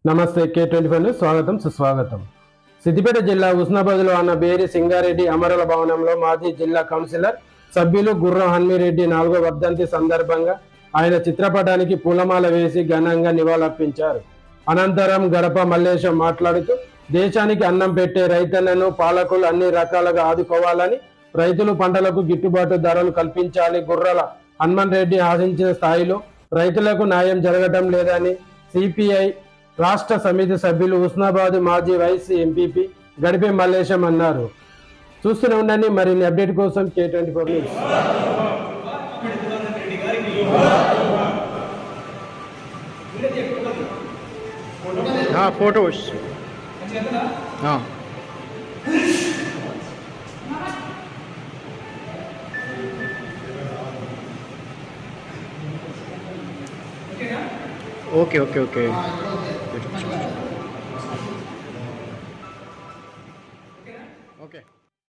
నమస్తే K24 news స్వాగతం సుస్వాగతం. సిద్దిపేట జిల్లా హుస్నాబాద్లో ఉన్న బేరి సింగారెడ్డి అమరుల భవనంలో మాజీ జిల్లా కౌన్సిలర్ సభ్యులు గుర్రం హన్మిరెడ్డి 4వ వర్ధంతి సందర్భంగా ఆయన చిత్రపటానికి పూలమాల వేసి ఘనంగా నివాళులర్పించారు. అనంతరం గడప మల్లేశం మాట్లాడుతూ దేశానికి అన్నం పెట్టే రైతన్నను పాలకులు అన్ని రకాలుగా ఆదుకోవాలని, రైతులు పంటలకు గిట్టుబాటు ధరలు కల్పించాలి. గుర్రాల హనుమాన్ రెడ్డి ఆశించిన స్థాయిలో రైతులకు న్యాయం జరగటం లేదని సిపిఐ రాష్ట్ర సమితి సభ్యులు హుస్నాబాద్ మాజీ వైస్ ఎంపీపీ గడిపే మల్లేశం అన్నారు. చూస్తూనే ఉండండి మరిన్ని అప్డేట్ కోసం K24 news. Photos okay okay okay